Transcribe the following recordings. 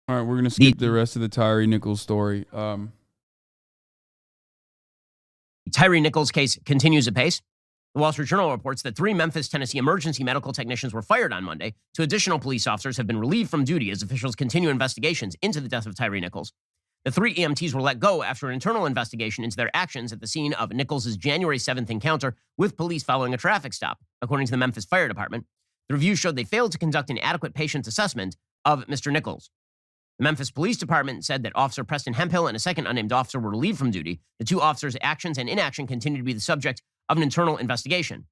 All right, we're going to skip the rest of the Tyre Nichols story. Tyre Nichols case continues apace. The Wall Street Journal reports that 3 Memphis, Tennessee emergency medical technicians were fired on Monday. 2 additional police officers have been relieved from duty as officials continue investigations into the death of Tyre Nichols. The 3 EMTs were let go after an internal investigation into their actions at the scene of Nichols' January 7th encounter with police following a traffic stop, according to the Memphis Fire Department. The review showed they failed to conduct an adequate patient assessment of Mr. Nichols. The Memphis Police Department said that Officer Preston Hemphill and a second unnamed officer were relieved from duty. The 2 officers' actions and inaction continue to be the subject of an internal investigation.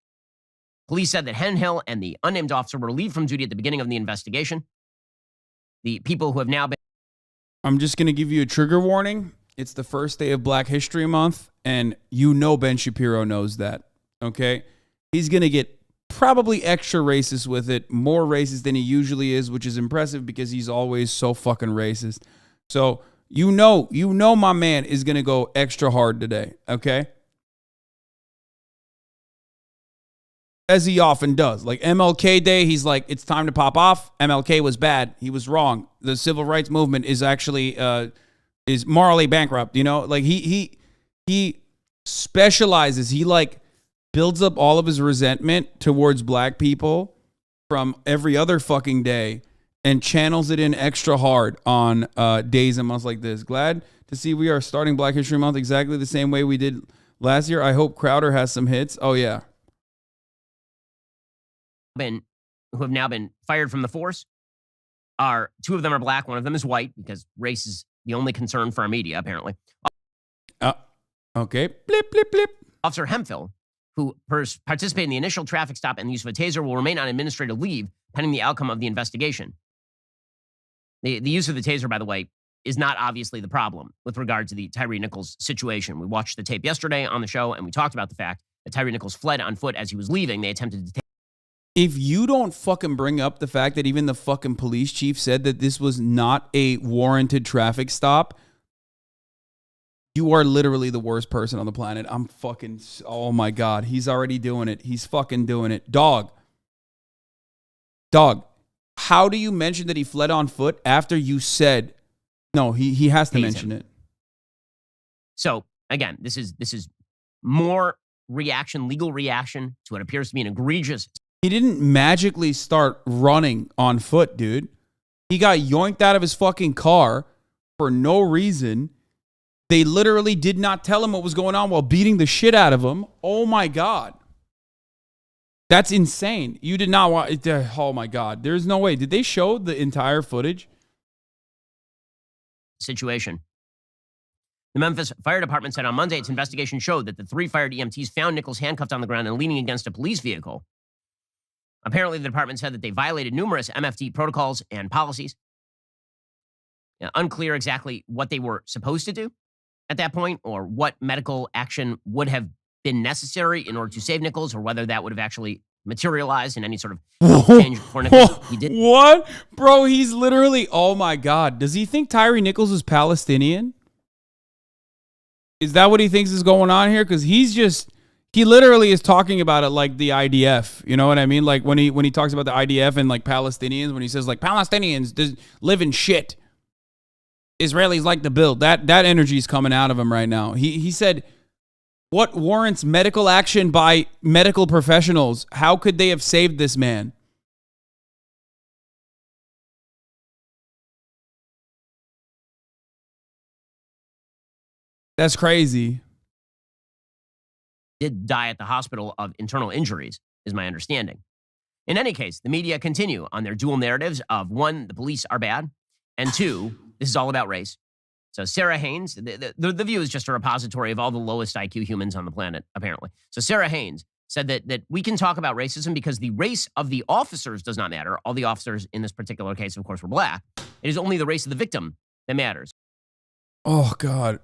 Police said that Hemphill and the unnamed officer were relieved from duty at the beginning of the investigation. The people who have now been... I'm just going to give you a trigger warning. It's the first day of Black History Month, and you know Ben Shapiro knows that, okay? He's going to get probably extra racist with it, more racist than he usually is, which is impressive because he's always so fucking racist. So you know my man is going to go extra hard today, okay? As he often does. Like MLK Day, he's like, it's time to pop off. MLK was bad. He was wrong. The civil rights movement is actually is morally bankrupt, you know? Like he specializes. He like builds up all of his resentment towards black people from every other fucking day and channels it in extra hard on days and months like this. Glad to see we are starting Black History Month exactly the same way we did last year. I hope Crowder has some hits. Oh, yeah. Who have now been fired from the force are 2 of them are black. 1 of them is white because race is the only concern for our media, apparently. Okay. Blip, blip, blip. Officer Hemphill, who participated in the initial traffic stop and the use of a taser, will remain on administrative leave pending the outcome of the investigation. The use of the taser, by the way, is not obviously the problem with regard to the Tyre Nichols situation. We watched the tape yesterday on the show, and we talked about the fact that Tyre Nichols fled on foot as he was leaving. They attempted to take... If you don't fucking bring up the fact that even the fucking police chief said that this was not a warranted traffic stop, you are literally the worst person on the planet. I'm fucking, oh my God. He's already doing it. He's fucking doing it. Dog, how do you mention that he fled on foot after you said, no, he has to mention it. So again, this is more reaction, legal reaction to what appears to be an egregious... He didn't magically start running on foot, dude. He got yoinked out of his fucking car for no reason. They literally did not tell him what was going on while beating the shit out of him. Oh my God. That's insane. You did not want... Oh my God. There's no way. Did they show the entire footage? Situation. The Memphis Fire Department said on Monday its investigation showed that the 3 fired EMTs found Nichols handcuffed on the ground and leaning against a police vehicle. Apparently, the department said that they violated numerous MFD protocols and policies. Unclear exactly what they were supposed to do at that point or what medical action would have been necessary in order to save Nichols or whether that would have actually materialized in any sort of change for Nichols. He did. What? Bro, he's literally, oh my God. Does he think Tyre Nichols is Palestinian? Is that what he thinks is going on here? Because he literally is talking about it like the IDF. You know what I mean? Like when he talks about the IDF and like Palestinians, when he says like Palestinians live in shit. Israelis like to build. That energy is coming out of him right now. He said, what warrants medical action by medical professionals? How could they have saved this man? That's crazy. Did die at the hospital of internal injuries, is my understanding. In any case, the media continue on their dual narratives of 1, the police are bad, and 2, this is all about race. So Sarah Haynes, the View is just a repository of all the lowest IQ humans on the planet, apparently. So Sarah Haynes said that we can talk about racism because the race of the officers does not matter. All the officers in this particular case, of course, were black. It is only the race of the victim that matters. Oh, God.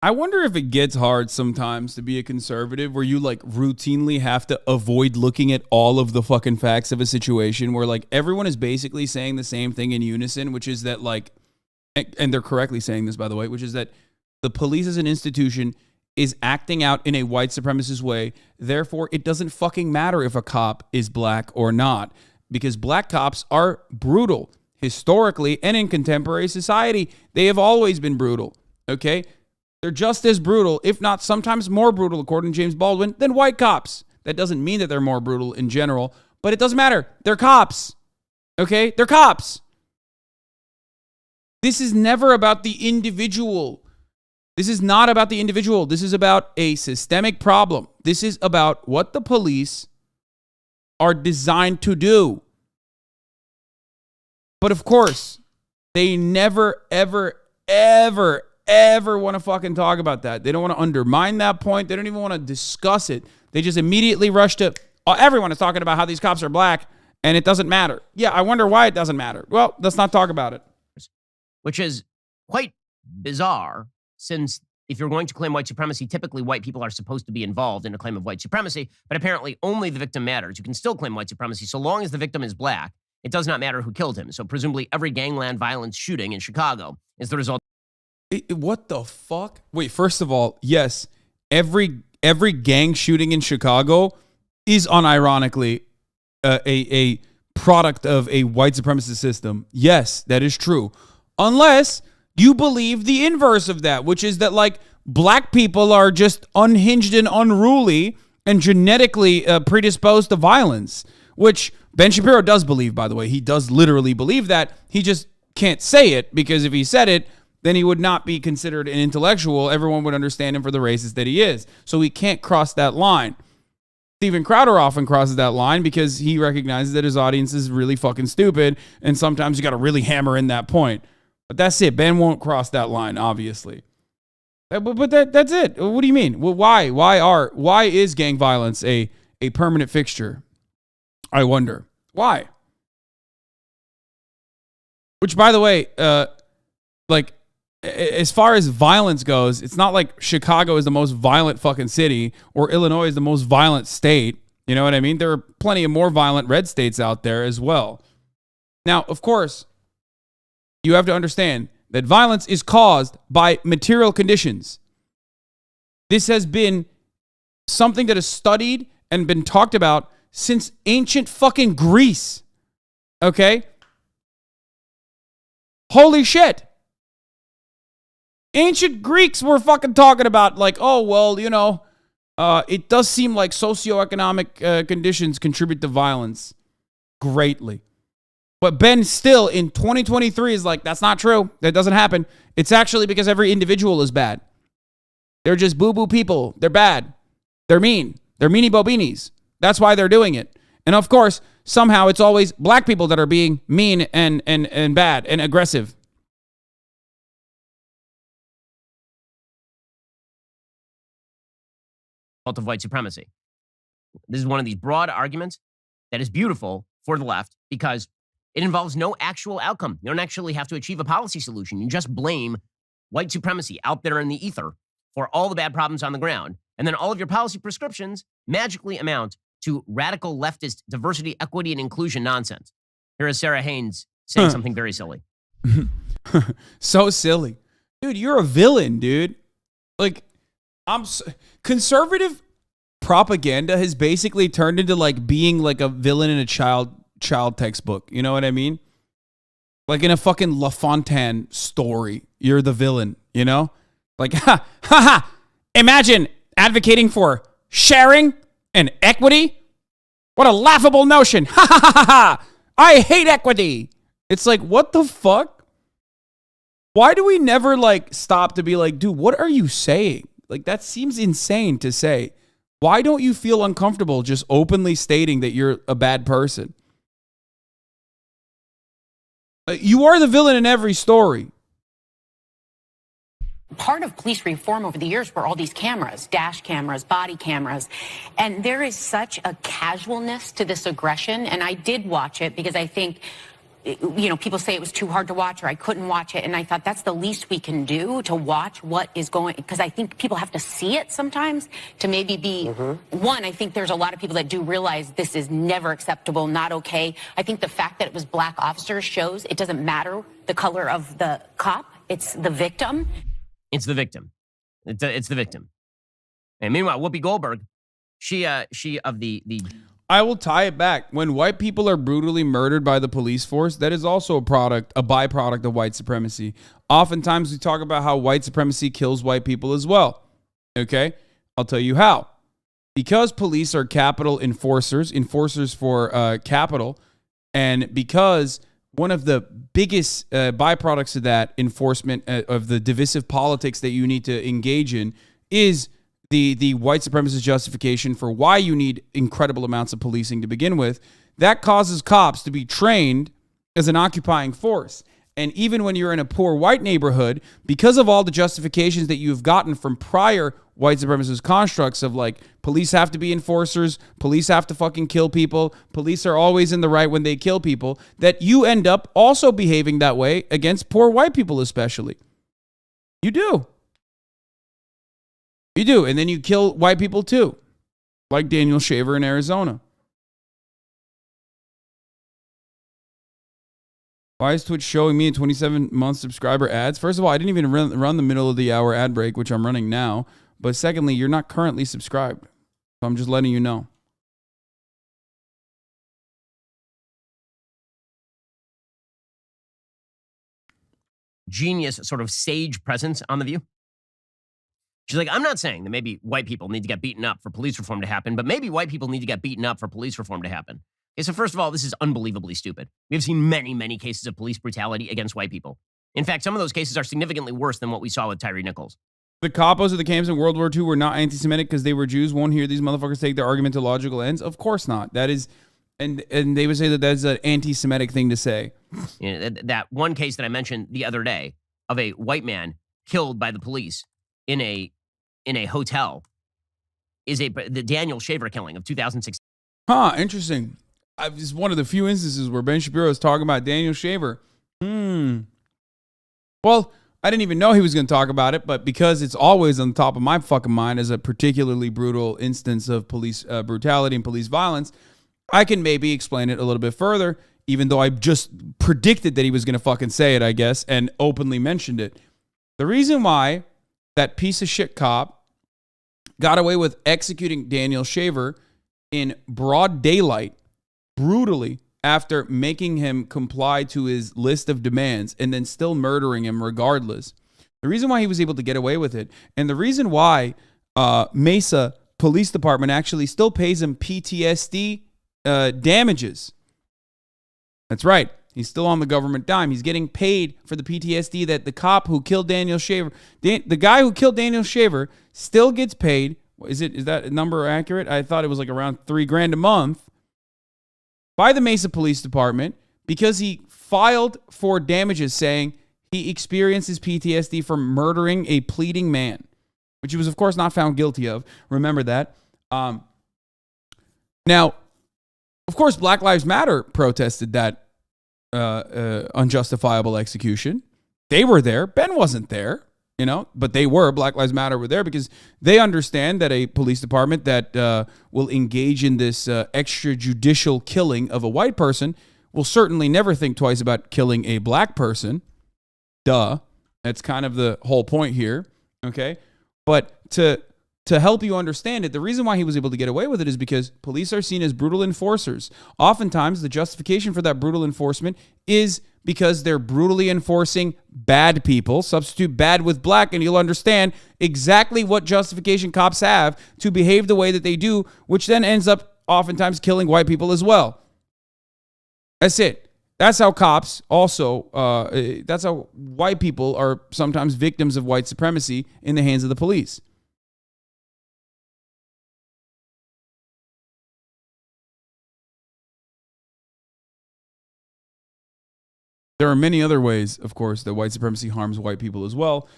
I wonder if it gets hard sometimes to be a conservative where you like routinely have to avoid looking at all of the fucking facts of a situation where like everyone is basically saying the same thing in unison, which is that like, and they're correctly saying this, by the way, which is that the police as an institution is acting out in a white supremacist way. Therefore, it doesn't fucking matter if a cop is black or not because black cops are brutal. historically and in contemporary society, they have always been brutal. Okay? They're just as brutal, if not sometimes more brutal, according to James Baldwin, than white cops. That doesn't mean that they're more brutal in general, but it doesn't matter. They're cops. Okay? They're cops. This is never about the individual. This is not about the individual. This is about a systemic problem. This is about what the police are designed to do. But of course, they never, ever, ever, ever want to fucking talk about that. They don't want to undermine that point. They don't even want to discuss it. They just immediately rush to, oh, everyone is talking about how these cops are black and it doesn't matter. Yeah, I wonder why it doesn't matter. Well, let's not talk about it. Which is quite bizarre, since if you're going to claim white supremacy, typically white people are supposed to be involved in a claim of white supremacy, but apparently only the victim matters. You can still claim white supremacy so long as the victim is black. It does not matter who killed him. So presumably every gangland violence shooting in Chicago is the result. What the fuck? Wait, first of all, yes, every gang shooting in Chicago is unironically a product of a white supremacist system. Yes, that is true. Unless you believe the inverse of that, which is that like black people are just unhinged and unruly and genetically predisposed to violence, which Ben Shapiro does believe, by the way. He does literally believe that. He just can't say it, because if he said it, then he would not be considered an intellectual. Everyone would understand him for the racist that he is. So he can't cross that line. Steven Crowder often crosses that line because he recognizes that his audience is really fucking stupid, and sometimes you got to really hammer in that point. But that's it. Ben won't cross that line, obviously. But that's it. What do you mean? Well, why? Why is gang violence a permanent fixture? I wonder. Why? Which, by the way, like, as far as violence goes, it's not like Chicago is the most violent fucking city or Illinois is the most violent state. You know what I mean? There are plenty of more violent red states out there as well. Now, of course, you have to understand that violence is caused by material conditions. This has been something that is studied and been talked about since ancient fucking Greece. Okay? Holy shit. Ancient Greeks were fucking talking about like, oh, well, you know, it does seem like socioeconomic conditions contribute to violence greatly. But Ben still in 2023 is like, that's not true. That doesn't happen. It's actually because every individual is bad. They're just boo-boo people. They're bad. They're mean. They're meanie bobinis. That's why they're doing it. And of course, somehow it's always black people that are being mean and bad and aggressive. Of white supremacy. This is one of these broad arguments that is beautiful for the left because it involves no actual outcome. You don't actually have to achieve a policy solution. You just blame white supremacy out there in the ether for all the bad problems on the ground. And then all of your policy prescriptions magically amount to radical leftist diversity, equity, and inclusion nonsense. Here is Sarah Haynes saying something very silly. So silly. Dude, you're a villain, dude. Like, conservative propaganda has basically turned into like being like a villain in a child textbook. You know what I mean? Like in a fucking La Fontaine story, you're the villain, you know? Like, ha. Imagine advocating for sharing and equity. What a laughable notion. Ha. I hate equity. It's like, what the fuck? Why do we never like stop to be like, dude, what are you saying? Like, that seems insane to say. Why don't you feel uncomfortable just openly stating that you're a bad person? You are the villain in every story. Part of police reform over the years were all these cameras, dash cameras, body cameras. And there is such a casualness to this aggression. And I did watch it because I think, you know, people say it was too hard to watch or I couldn't watch it. And I thought that's the least we can do, to watch what is going, because I think people have to see it sometimes to maybe be, one, I think there's a lot of people that do realize this is never acceptable, not okay. I think the fact that it was black officers shows it doesn't matter the color of the cop, it's the victim. It's the victim. It's the victim. And meanwhile, Whoopi Goldberg, she of the I will tie it back. When white people are brutally murdered by the police force, that is also a byproduct of white supremacy. Oftentimes we talk about how white supremacy kills white people as well. Okay? I'll tell you how. Because police are capital enforcers for capital, and because one of the biggest byproducts of that enforcement of the divisive politics that you need to engage in is the white supremacist justification for why you need incredible amounts of policing to begin with, that causes cops to be trained as an occupying force. And even when you're in a poor white neighborhood, because of all the justifications that you've gotten from prior white supremacist constructs of like, police have to be enforcers, police have to fucking kill people, police are always in the right when they kill people, that you end up also behaving that way against poor white people especially. You do. You do. And then you kill white people too, like Daniel Shaver in Arizona. Why is Twitch showing me a 27-month subscriber ads? First of all, I didn't even run the middle of the hour ad break, which I'm running now. But secondly, you're not currently subscribed. So I'm just letting you know. Genius sort of sage presence on The View. She's like, I'm not saying that maybe white people need to get beaten up for police reform to happen, but maybe white people need to get beaten up for police reform to happen. Okay, so first of all, this is unbelievably stupid. We have seen many, many cases of police brutality against white people. In fact, some of those cases are significantly worse than what we saw with Tyre Nichols. The capos of the camps in World War II were not anti-Semitic because they were Jews. Won't hear these motherfuckers take their argument to logical ends? Of course not. That is, and they would say that that's an anti-Semitic thing to say. You know, that one case that I mentioned the other day of a white man killed by the police in a hotel is the Daniel Shaver killing of 2016. Interesting. It's one of the few instances where Ben Shapiro is talking about Daniel Shaver. Well, I didn't even know he was going to talk about it, but because it's always on the top of my fucking mind as a particularly brutal instance of police brutality and police violence, I can maybe explain it a little bit further, even though I just predicted that he was going to fucking say it, I guess, and openly mentioned it. The reason why that piece of shit cop got away with executing Daniel Shaver in broad daylight, brutally, after making him comply to his list of demands and then still murdering him regardless. The reason why he was able to get away with it, and the reason why Mesa Police Department actually still pays him PTSD damages. That's right. He's still on the government dime. He's getting paid for the PTSD that the cop who killed Daniel Shaver, the guy who killed Daniel Shaver, still gets paid. Is that number accurate? I thought it was like around $3,000 a month by the Mesa Police Department because he filed for damages saying he experiences PTSD from murdering a pleading man, which he was, of course, not found guilty of. Remember that. Now, of course, Black Lives Matter protested that unjustifiable execution. They were there. Ben wasn't there, but they were. Black Lives Matter were there because they understand that a police department that will engage in this extrajudicial killing of a white person will certainly never think twice about killing a black person. Duh. That's kind of the whole point here. Okay. But to help you understand it, the reason why he was able to get away with it is because police are seen as brutal enforcers. Oftentimes, the justification for that brutal enforcement is because they're brutally enforcing bad people. Substitute bad with black, and you'll understand exactly what justification cops have to behave the way that they do, which then ends up oftentimes killing white people as well. That's it. That's how cops also, that's how white people are sometimes victims of white supremacy in the hands of the police. There are many other ways, of course, that white supremacy harms white people as well.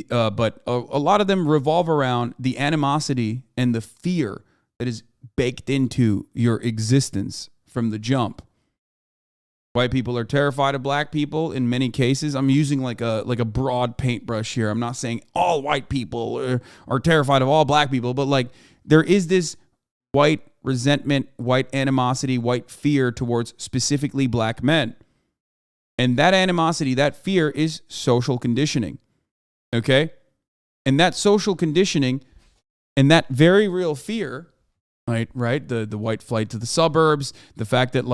But a lot of them revolve around the animosity and the fear that is baked into your existence from the jump. White people are terrified of black people in many cases. I'm using like a broad paintbrush here. I'm not saying all white people are terrified of all black people, but like there is this white resentment, white animosity, white fear towards specifically black men. And that animosity, that fear is social conditioning. Okay? And that social conditioning and that very real fear Right. The white flight to the suburbs, the fact that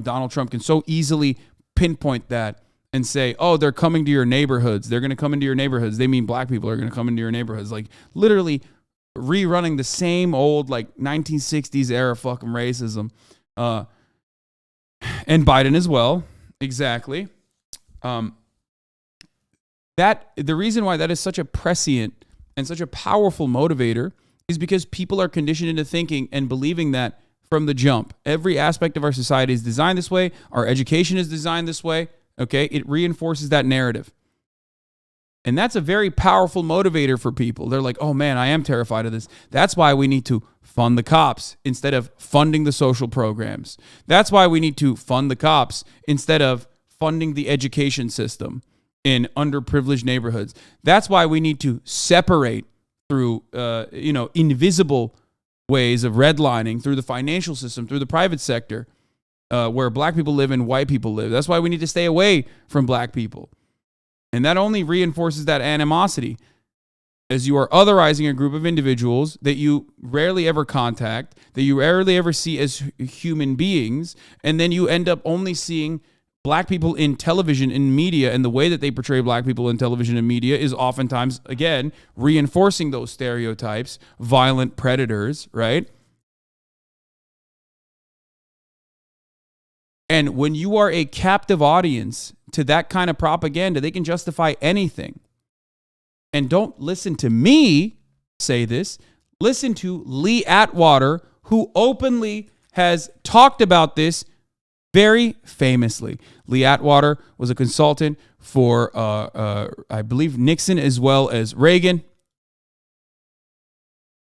Donald Trump can so easily pinpoint that and say, oh, they're coming to your neighborhoods. They're going to come into your neighborhoods. They mean black people are going to come into your neighborhoods. Like literally rerunning the same old 1960s era fucking racism. And Biden as well. Exactly. That the reason why that is such a prescient and such a powerful motivator is because people are conditioned into thinking and believing that from the jump. Every aspect of our society is designed this way. Our education is designed this way. Okay, it reinforces that narrative. And that's a very powerful motivator for people. They're like, oh man, I am terrified of this. That's why we need to fund the cops instead of funding the social programs. That's why we need to fund the cops instead of funding the education system in underprivileged neighborhoods. That's why we need to separate through, invisible ways of redlining through the financial system, through the private sector, where black people live and white people live. That's why we need to stay away from black people. And that only reinforces that animosity as you are otherizing a group of individuals that you rarely ever contact, that you rarely ever see as human beings, and then you end up only seeing black people in television and media, and the way that they portray black people in television and media is oftentimes, again, reinforcing those stereotypes, violent predators, right? And when you are a captive audience to that kind of propaganda, they can justify anything. And don't listen to me say this. Listen to Lee Atwater, who openly has talked about this very famously. Lee Atwater was a consultant for, I believe, Nixon as well as Reagan.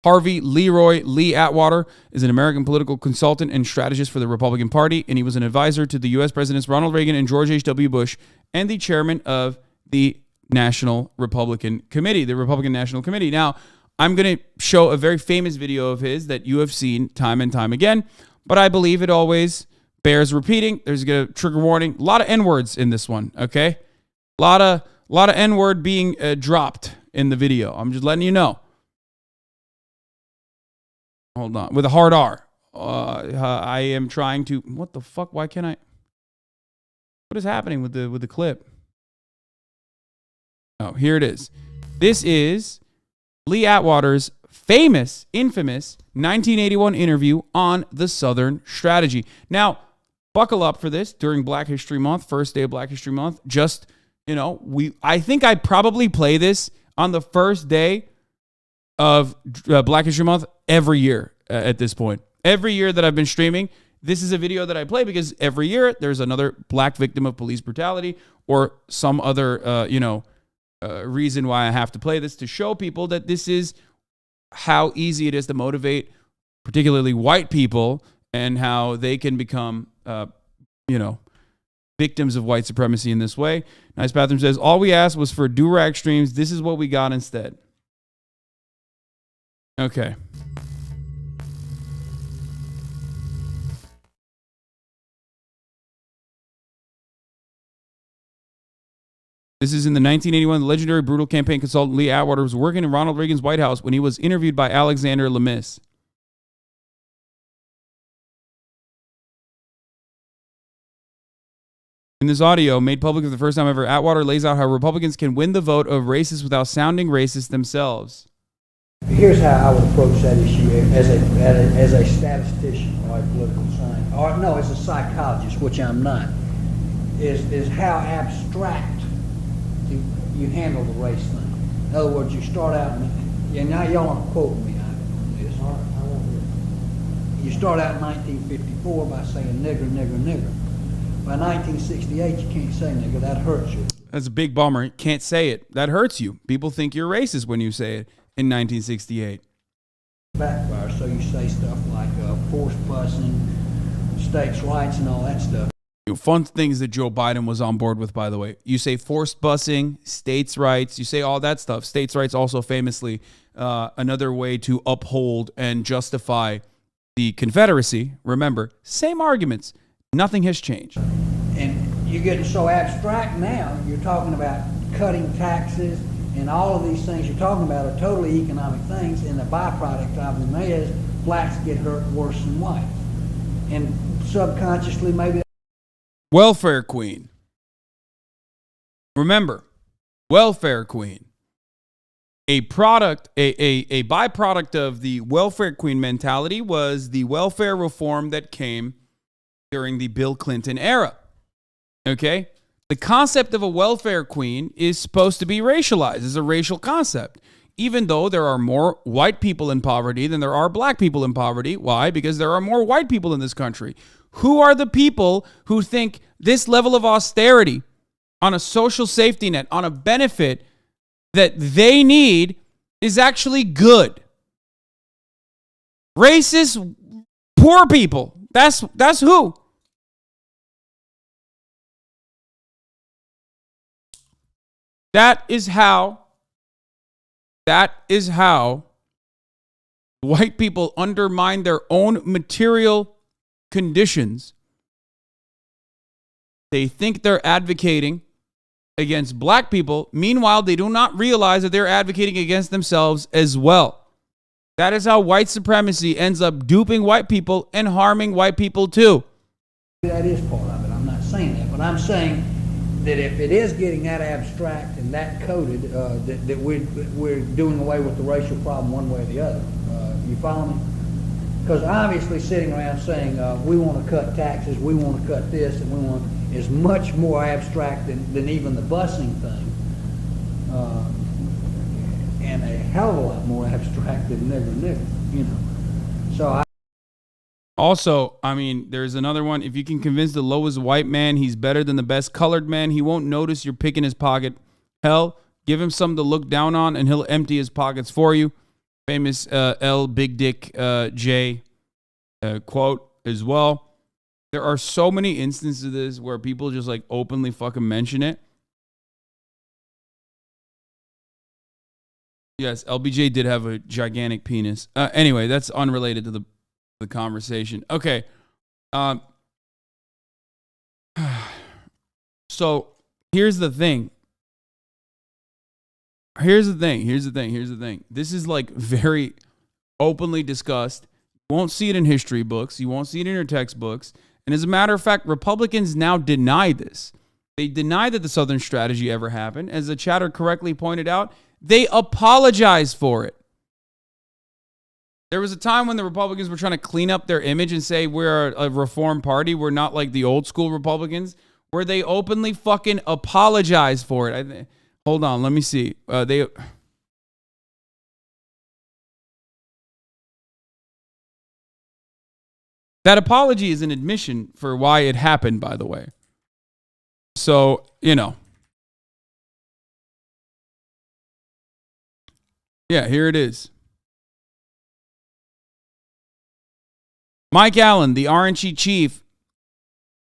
Harvey Leroy Lee Atwater is an American political consultant and strategist for the Republican Party, and he was an advisor to the U.S. Presidents Ronald Reagan and George H.W. Bush, and the chairman of the National Republican Committee, the Republican National Committee. Now, I'm going to show a very famous video of his that you have seen time and time again, but I believe it always bears repeating. There's a trigger warning. A lot of N-words in this one, okay? A lot of N-word being dropped in the video. I'm just letting you know. Hold on. With a hard R. I am trying to... What the fuck? Why can't I... What is happening with the clip? Oh, here it is. This is Lee Atwater's famous, infamous 1981 interview on the Southern Strategy. Now, buckle up for this during Black History Month, first day of Black History Month. Just, I think I'd probably play this on the first day of Black History Month every year at this point. Every year that I've been streaming, this is a video that I play because every year there's another black victim of police brutality or some other, reason why I have to play this to show people that this is how easy it is to motivate particularly white people and how they can become, victims of white supremacy in this way. Nice Bathroom says, all we asked was for do-rag streams. This is what we got instead. Okay. This is in the 1981, the legendary brutal campaign consultant Lee Atwater was working in Ronald Reagan's White House when he was interviewed by Alexander Lemis. In this audio, made public for the first time ever, Atwater lays out how Republicans can win the vote of racists without sounding racist themselves. Here's how I would approach that issue as a statistician or a political scientist, or no, as a psychologist, which I'm not, is how abstract you handle the race thing. In other words, you start out, and now y'all aren't quoting me on this. You start out in 1954 by saying nigger, nigger, nigger. By 1968, you can't say nigger. That hurts you. That's a big bummer. You can't say it. That hurts you. People think you're racist when you say it in 1968. Backfire. So you say stuff like forced busing, states' rights, and all that stuff. Fun things that Joe Biden was on board with, by the way. You say forced busing, states' rights. You say all that stuff. States' rights also famously another way to uphold and justify the Confederacy. Remember, same arguments. Nothing has changed. And you're getting so abstract now. You're talking about cutting taxes and all of these things you're talking about are totally economic things, and the byproduct of them is blacks get hurt worse than whites. And subconsciously, maybe. Welfare queen. Remember, welfare queen. A byproduct of the welfare queen mentality was the welfare reform that came during the Bill Clinton era. Okay? The concept of a welfare queen is supposed to be racialized. It's a racial concept. Even though there are more white people in poverty than there are black people in poverty. Why? Because there are more white people in this country. Who are the people who think this level of austerity on a social safety net, on a benefit that they need is actually good? Racist, poor people. That's who. That is how white people undermine their own material conditions. They think they're advocating against black people. Meanwhile, they do not realize that they're advocating against themselves as well. That is how white supremacy ends up duping white people and harming white people too. That is part of it. I'm not saying that, but I'm saying that if it is getting that abstract and that coded, that we're doing away with the racial problem one way or the other. You follow me? Because obviously sitting around saying we want to cut taxes, we want to cut this, and we want is much more abstract than even the busing thing, and a hell of a lot more abstract than Never Nigger, you know. So Also, I mean, there's another one. If you can convince the lowest white man he's better than the best colored man, he won't notice you're picking his pocket. Hell, give him something to look down on, and he'll empty his pockets for you. Famous L. Big Dick J quote as well. There are so many instances of this where people just like openly fucking mention it. Yes, LBJ did have a gigantic penis. Anyway, that's unrelated to the conversation. Okay. So here's the thing. This is like very openly discussed. You won't see it in history books. You won't see it in your textbooks. And as a matter of fact, Republicans now deny this. They deny that the Southern strategy ever happened. As the chatter correctly pointed out, they apologize for it. There was a time when the Republicans were trying to clean up their image and say we're a reform party. We're not like the old school Republicans, where they openly fucking apologize for it. Hold on, let me see. That apology is an admission for why it happened, by the way. So, you know. Yeah, here it is. Mike Allen, the RNC chief,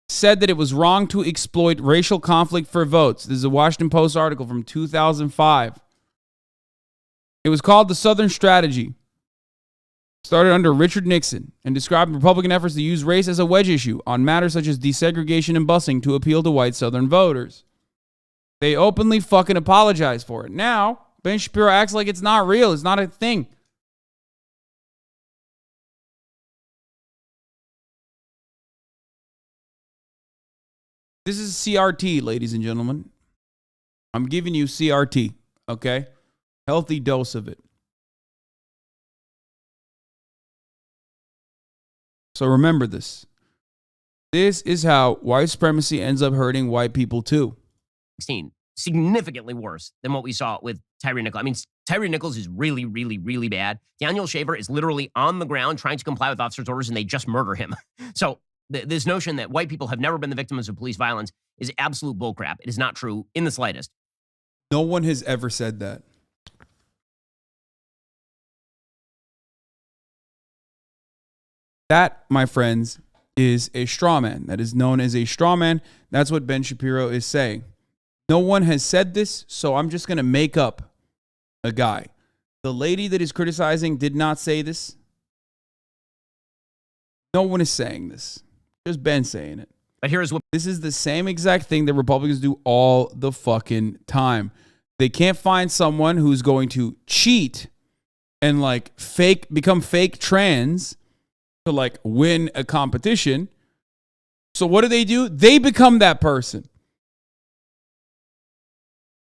said that it was wrong to exploit racial conflict for votes. This is a Washington Post article from 2005. It was called the Southern Strategy. Started under Richard Nixon and described Republican efforts to use race as a wedge issue on matters such as desegregation and busing to appeal to white Southern voters. They openly fucking apologize for it. Now, Ben Shapiro acts like it's not real. It's not a thing. This is CRT, ladies and gentlemen. I'm giving you CRT, okay? Healthy dose of it. So remember this. This is how white supremacy ends up hurting white people too. Significantly worse than what we saw with Tyre Nichols. I mean, Tyre Nichols is really, really, really bad. Daniel Shaver is literally on the ground trying to comply with officers' orders, and they just murder him. So this notion that white people have never been the victims of police violence is absolute bullcrap. It is not true in the slightest. No one has ever said that. That, my friends, is a straw man. That is known as a straw man. That's what Ben Shapiro is saying. No one has said this, so I'm just going to make up a guy. The lady that is criticizing did not say this. No one is saying this. Just Ben saying it. But here's what... This is the same exact thing that Republicans do all the fucking time. They can't find someone who's going to cheat and like become fake trans to like win a competition. So what do? They become that person.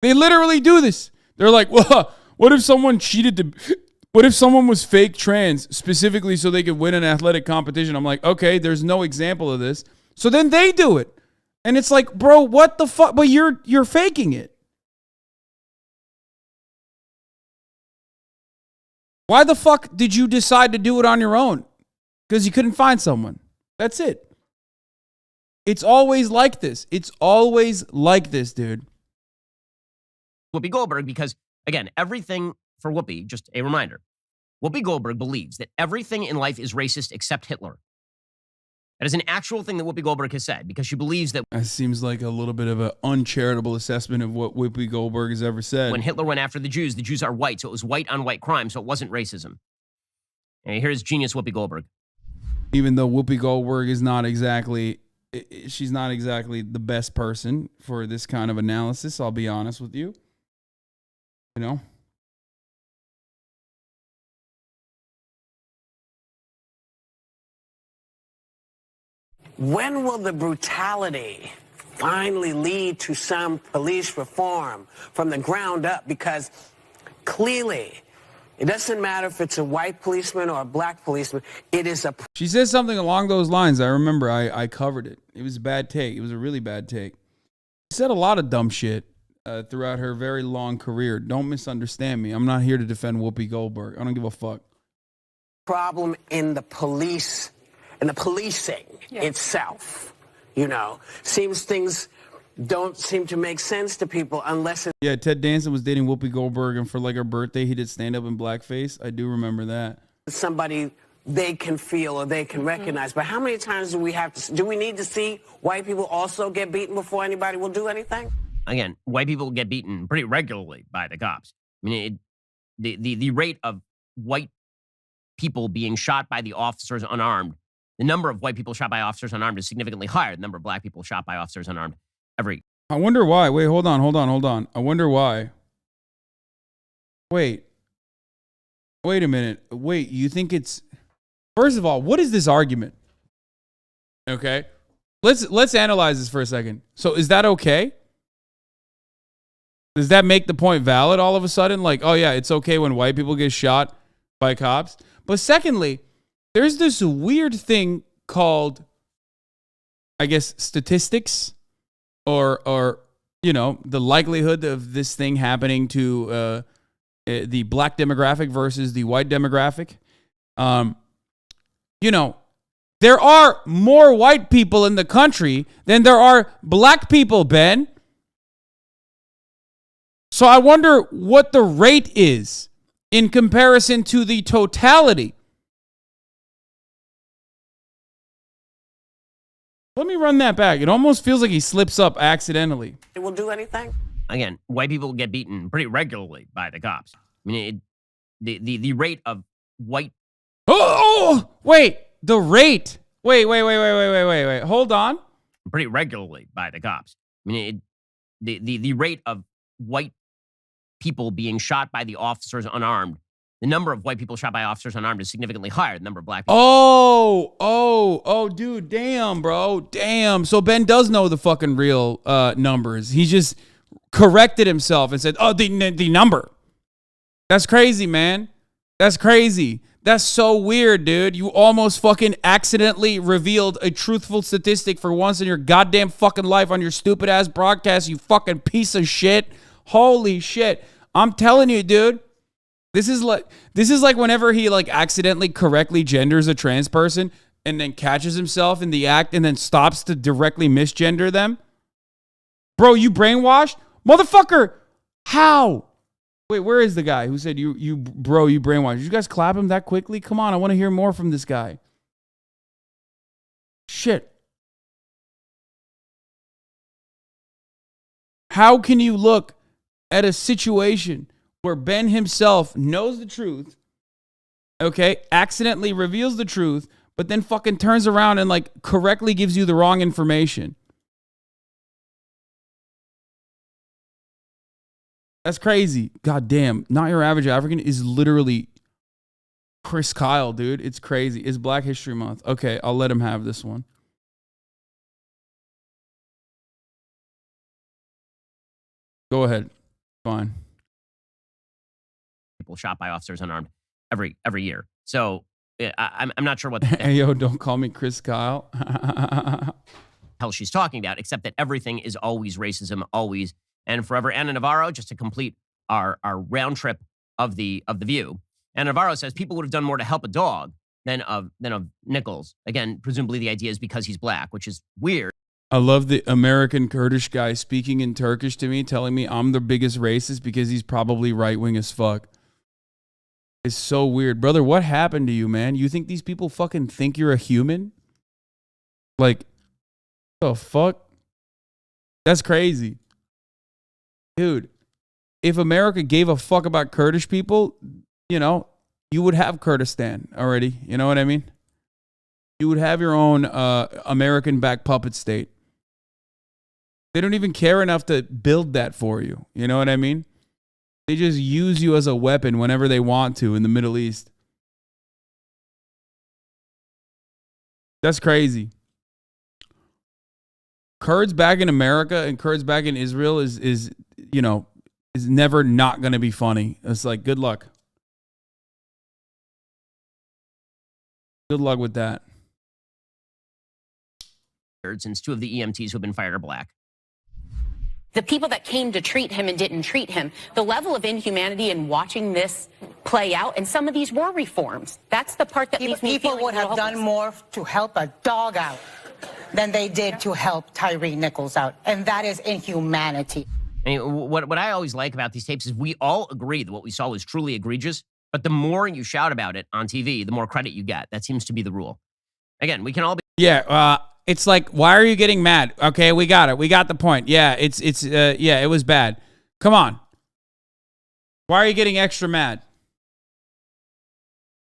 They literally do this. They're like, well, what if someone what if someone was fake trans specifically so they could win an athletic competition? I'm like, okay, there's no example of this. So then they do it. And it's like, bro, what the fuck? But you're faking it. Why the fuck did you decide to do it on your own? Because you couldn't find someone. That's it. It's always like this. It's always like this, dude. Whoopi Goldberg, because, again, everything for Whoopi, just a reminder, Whoopi Goldberg believes that everything in life is racist except Hitler. That is an actual thing that Whoopi Goldberg has said, because she believes that That seems like a little bit of an uncharitable assessment of what Whoopi Goldberg has ever said. when Hitler went after the Jews are white, so it was white on white crime, so it wasn't racism. And here's genius Whoopi Goldberg. Even though Whoopi Goldberg is not exactly, she's not exactly the best person for this kind of analysis, I'll be honest with you. You know? When will the brutality finally lead to some police reform from the ground up? Because clearly, it doesn't matter if it's a white policeman or a black policeman. It is a... She says something along those lines. I remember I covered it. It was a bad take. It was a really bad take. She said a lot of dumb shit throughout her very long career. Don't misunderstand me. I'm not here to defend Whoopi Goldberg. I don't give a fuck. problem in the police, in the policing itself. You know, seems things don't seem to make sense to people unless it's... Yeah, Ted Danson was dating Whoopi Goldberg, and for like her birthday, he did stand up in blackface. I do remember that. somebody they can feel or they can recognize. But how many times do we need to see white people also get beaten before anybody will do anything? Again, white people get beaten pretty regularly by the cops. I mean, the rate of white people being shot by the officers unarmed, the number of white people shot by officers unarmed is significantly higher than the number of black people shot by officers unarmed every. I wonder why. Wait, hold on. I wonder why. Wait a minute. Wait, you think it's... First of all, what is this argument? Okay. Let's analyze this for a second. So is that okay? Does that make the point valid all of a sudden? Like, oh yeah, it's okay when white people get shot by cops. But secondly, there's this weird thing called, I guess, statistics or you know, the likelihood of this thing happening to the black demographic versus the white demographic. You know, there are more white people in the country than there are black people, Ben. So I wonder what the rate is in comparison to the totality. Let me run that back. It almost feels like he slips up accidentally. It will do anything? Again, white people get beaten pretty regularly by the cops. I mean, the rate of white... Oh, wait, the rate. Wait. Hold on. Pretty regularly by the cops. I mean, the rate of white people being shot by the officers unarmed, the number of white people shot by officers unarmed is significantly higher than the number of black people. Oh, dude, damn, bro, damn. So Ben does know the fucking real numbers. He just corrected himself and said, oh, the number. That's crazy, man. That's crazy. That's so weird, dude. You almost fucking accidentally revealed a truthful statistic for once in your goddamn fucking life on your stupid ass broadcast, you fucking piece of shit. Holy shit. I'm telling you, dude. This is like whenever he like accidentally correctly genders a trans person and then catches himself in the act and then stops to directly misgender them. Bro, you brainwashed? Motherfucker, how? Wait, where is the guy who said you brainwashed? Did you guys clap him that quickly? Come on, I want to hear more from this guy. Shit. How can you look at a situation where Ben himself knows the truth, okay, accidentally reveals the truth, but then fucking turns around and like correctly gives you the wrong information? That's crazy. God damn. Not Your Average African is literally Chris Kyle, dude. It's crazy. It's Black History Month. Okay, I'll let him have this one. Go ahead. Fine. People shot by officers unarmed every year. So I'm not sure what the Hey, yo, don't call me Chris Kyle. hell she's talking about, except that everything is always racism, always and forever. Anna Navarro, just to complete our round trip of the View. And Navarro says people would have done more to help a dog than of Nichols. Again, presumably the idea is because he's black, which is weird. I love the American Kurdish guy speaking in Turkish to me, telling me I'm the biggest racist because he's probably right-wing as fuck. It's so weird. Brother, what happened to you, man? You think these people fucking think you're a human? Like, the fuck? That's crazy. Dude, if America gave a fuck about Kurdish people, you know, you would have Kurdistan already. You know what I mean? You would have your own American-backed puppet state. They don't even care enough to build that for you. You know what I mean? They just use you as a weapon whenever they want to in the Middle East. That's crazy. Kurds back in America and Kurds back in Israel is never not going to be funny. It's like, good luck. Good luck with that. Since 2 of the EMTs who have been fired are black. The people that came to treat him and didn't treat him, the level of inhumanity in watching this play out, and some of these were reforms. That's the part that leaves me People feeling would have hopeless. done more to help a dog out than they did to help Tyre Nichols out, and that is inhumanity. I mean, what I always like about these tapes is we all agree that what we saw was truly egregious, but the more you shout about it on TV, the more credit you get. That seems to be the rule. Again, we can all be... Yeah, it's like, why are you getting mad? Okay, we got it. We got the point. Yeah, it was bad. Come on. Why are you getting extra mad?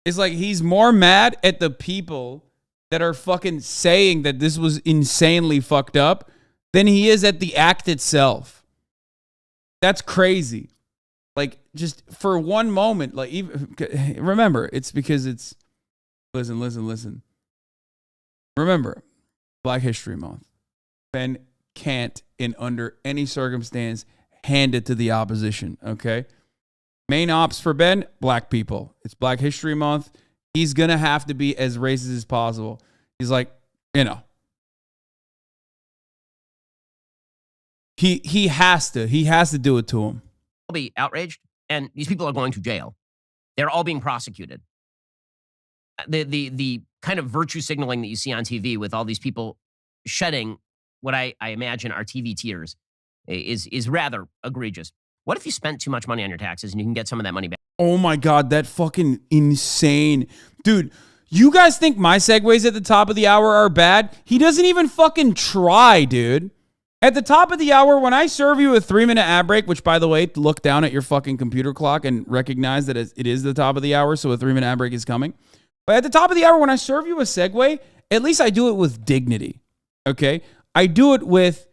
It's like he's more mad at the people that are fucking saying that this was insanely fucked up than he is at the act itself. That's crazy. Like, just for one moment, like, even remember, it's because it's... Listen. Remember, Black History Month. Ben can't, in under any circumstance, hand it to the opposition, okay? Main ops for Ben, black people. It's Black History Month. He's going to have to be as racist as possible. He's like, you know. He has to do it to him. Be outraged, and these people are going to jail. They're all being prosecuted. The kind of virtue signaling that you see on TV with all these people shedding what I imagine are TV tears is rather egregious. What if you spent too much money on your taxes and you can get some of that money back? Oh my God, that fucking insane. Dude, you guys think my segues at the top of the hour are bad? He doesn't even fucking try, dude. At the top of the hour, when I serve you a 3-minute ad break, which, by the way, look down at your fucking computer clock and recognize that it is the top of the hour, so a 3-minute ad break is coming. But at the top of the hour, when I serve you a segue, at least I do it with dignity, okay? I do it with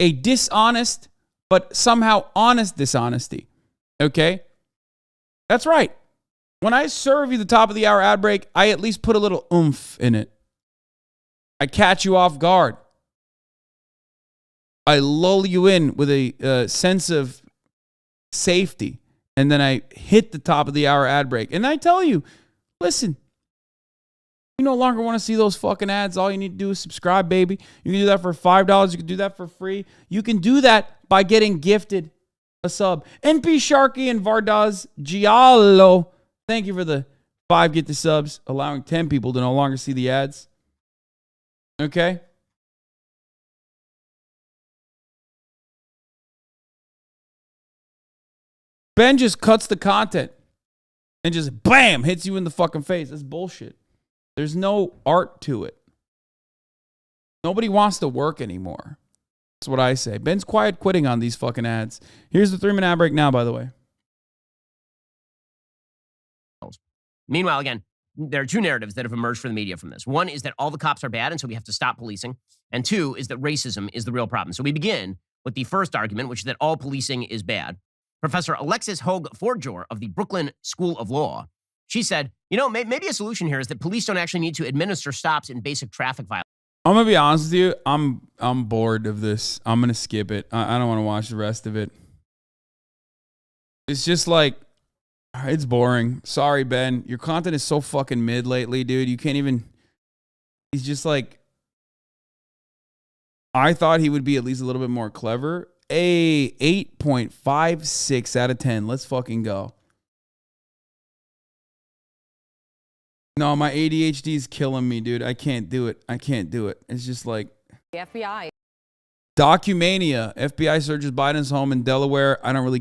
a dishonest, but somehow honest dishonesty, okay? That's right. When I serve you the top of the hour ad break, I at least put a little oomph in it. I catch you off guard. I lull you in with a sense of safety, and then I hit the top of the hour ad break. And I tell you, listen, you no longer want to see those fucking ads. All you need to do is subscribe, baby. You can do that for $5. You can do that for free. You can do that by getting gifted a sub. NP Sharky and Vardaz Giallo, thank you for the 5 get the subs, allowing 10 people to no longer see the ads. Okay? Ben just cuts the content and just bam, hits you in the fucking face. That's bullshit. There's no art to it. Nobody wants to work anymore. That's what I say. Ben's quiet quitting on these fucking ads. Here's the 3-minute ad break now, by the way. Meanwhile, again, there are 2 narratives that have emerged from the media from this. One is that all the cops are bad, and so we have to stop policing. And 2 is that racism is the real problem. So we begin with the first argument, which is that all policing is bad. Professor Alexis Hogue Forjor of the Brooklyn School of Law, She said, you know, maybe a solution here is that police don't actually need to administer stops in basic traffic violations. I'm gonna be honest with you. I'm bored of this. I'm gonna skip it. I don't want to watch the rest of it. It's just like, it's boring. Sorry, Ben. Your content is so fucking mid lately, dude. You can't even. He's just like. I thought he would be at least a little bit more clever. 8.56 out of 10. Let's fucking go. No, my ADHD is killing me, dude. I can't do it. It's just like. The FBI. Documania. FBI searches Biden's home in Delaware. I don't really